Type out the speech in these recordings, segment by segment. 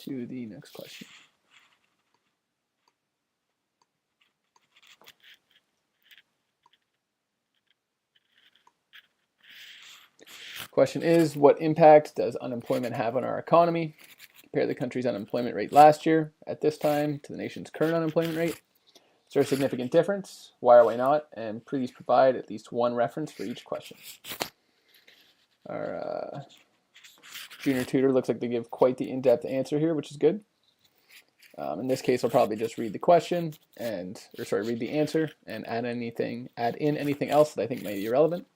to the next question. Question is, what impact does unemployment have on our economy? Compare the country's unemployment rate last year at this time to the nation's current unemployment rate. Is there a significant difference? Why or why not? And please provide at least one reference for each question. Our junior tutor looks like they give quite the in-depth answer here, which is good. In this case, I'll probably just read the question read the answer and add in anything else that I think may be relevant.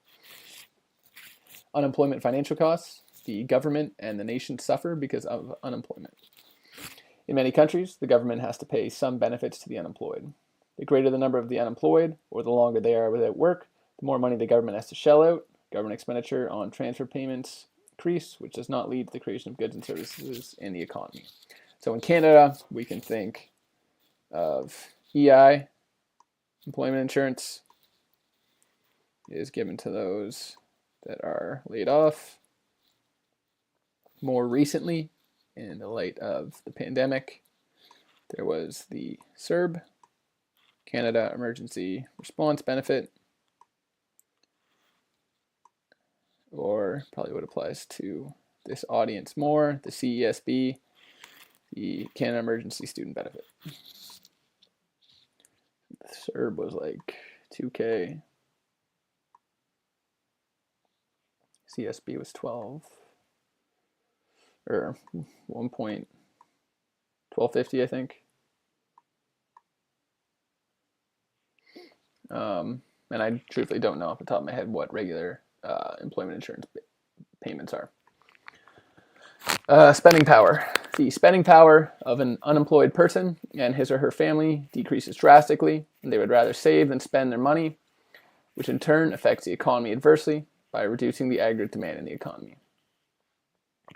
Unemployment financial costs. The government and the nation suffer because of unemployment. In many countries, the government has to pay some benefits to the unemployed. The greater the number of the unemployed, or the longer they are without work, the more money the government has to shell out. Government expenditure on transfer payments increase, which does not lead to the creation of goods and services in the economy. So in Canada, we can think of EI, employment insurance, is given to those that are laid off. More recently, in the light of the pandemic, there was the CERB, Canada Emergency Response Benefit, or probably what applies to this audience more, the CESB, the Canada Emergency Student Benefit. The CERB was like $2K. CSB was 12 or 1.1250, I think. And I truthfully don't know off the top of my head what regular employment insurance payments are. Spending power. The spending power of an unemployed person and his or her family decreases drastically, and they would rather save than spend their money, which in turn affects the economy adversely by reducing the aggregate demand in the economy.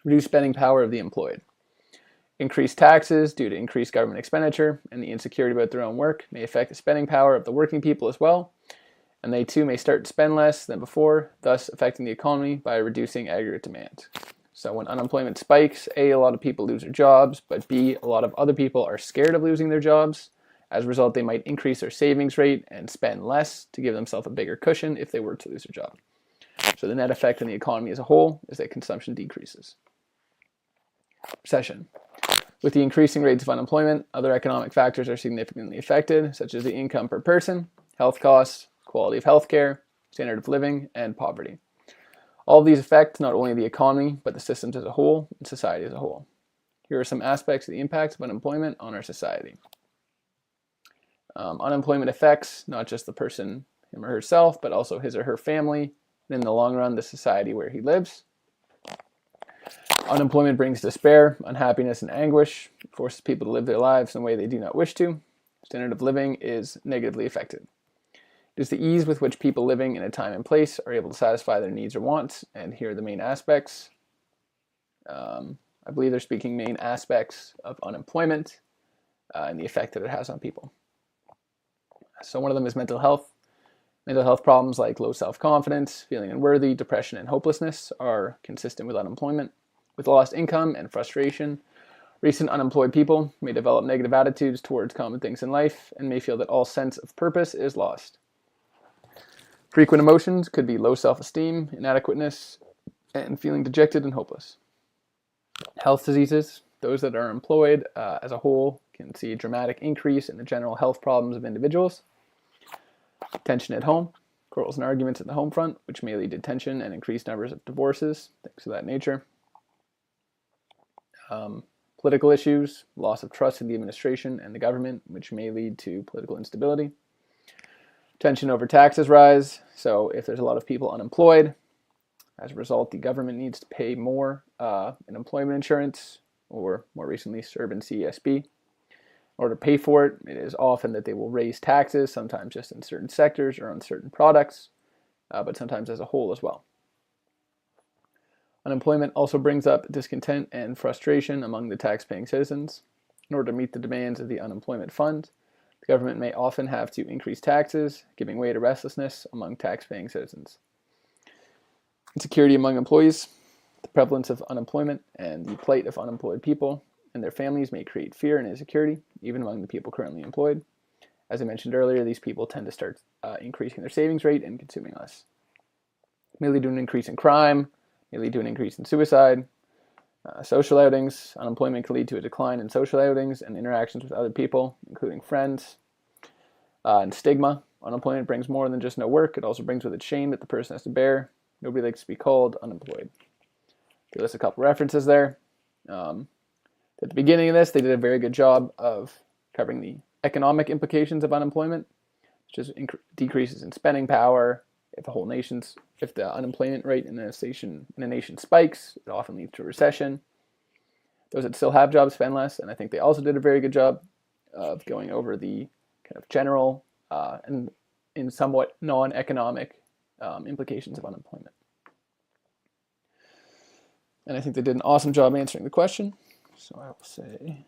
Reduced spending power of the employed. Increased taxes due to increased government expenditure and the insecurity about their own work may affect the spending power of the working people as well, and they too may start to spend less than before, thus affecting the economy by reducing aggregate demand. So when unemployment spikes, A, a lot of people lose their jobs, but B, a lot of other people are scared of losing their jobs. As a result, they might increase their savings rate and spend less to give themselves a bigger cushion if they were to lose their job. So the net effect on the economy as a whole is that consumption decreases. Recession. With the increasing rates of unemployment, other economic factors are significantly affected, such as the income per person, health costs, quality of health care, standard of living, and poverty. All of these affect not only the economy, but the systems as a whole and society as a whole. Here are some aspects of the impacts of unemployment on our society. Unemployment affects not just the person, him or herself, but also his or her family, and in the long run, the society where he lives. Unemployment brings despair, unhappiness, and anguish. It forces people to live their lives in a way they do not wish to. Standard of living is negatively affected. It is the ease with which people living in a time and place are able to satisfy their needs or wants, and here are the main aspects. I believe they're speaking main aspects of unemployment and the effect that it has on people. So one of them is mental health. Mental health problems like low self-confidence, feeling unworthy, depression, and hopelessness are consistent with unemployment. With lost income and frustration, recent unemployed people may develop negative attitudes towards common things in life and may feel that all sense of purpose is lost. Frequent emotions could be low self-esteem, inadequateness, and feeling dejected and hopeless. Health diseases, those that are employed as a whole can see a dramatic increase in the general health problems of individuals. Tension at home, quarrels and arguments at the home front, which may lead to tension and increased numbers of divorces, things of that nature. Political issues, loss of trust in the administration and the government, which may lead to political instability. Tension over taxes rise, so if there's a lot of people unemployed, as a result, the government needs to pay more in employment insurance, or more recently, CERB and CESB. In order to pay for it, it is often that they will raise taxes, sometimes just in certain sectors or on certain products, but sometimes as a whole as well. Unemployment also brings up discontent and frustration among the tax-paying citizens. In order to meet the demands of the unemployment fund, the government may often have to increase taxes, giving way to restlessness among tax-paying citizens. Insecurity among employees, the prevalence of unemployment, and the plight of unemployed people and their families may create fear and insecurity, even among the people currently employed. As I mentioned earlier, these people tend to start increasing their savings rate and consuming less. May lead to an increase in crime, may lead to an increase in suicide. Social outings. Unemployment can lead to a decline in social outings and interactions with other people, including friends. And stigma. Unemployment brings more than just no work. It also brings with it shame that the person has to bear. Nobody likes to be called unemployed. They list a couple references there. At the beginning of this, they did a very good job of covering the economic implications of unemployment, which is decreases in spending power. If the unemployment rate in a nation spikes, it often leads to a recession. Those that still have jobs spend less, and I think they also did a very good job of going over the kind of general and in somewhat non-economic implications of unemployment. And I think they did an awesome job answering the question. So I will say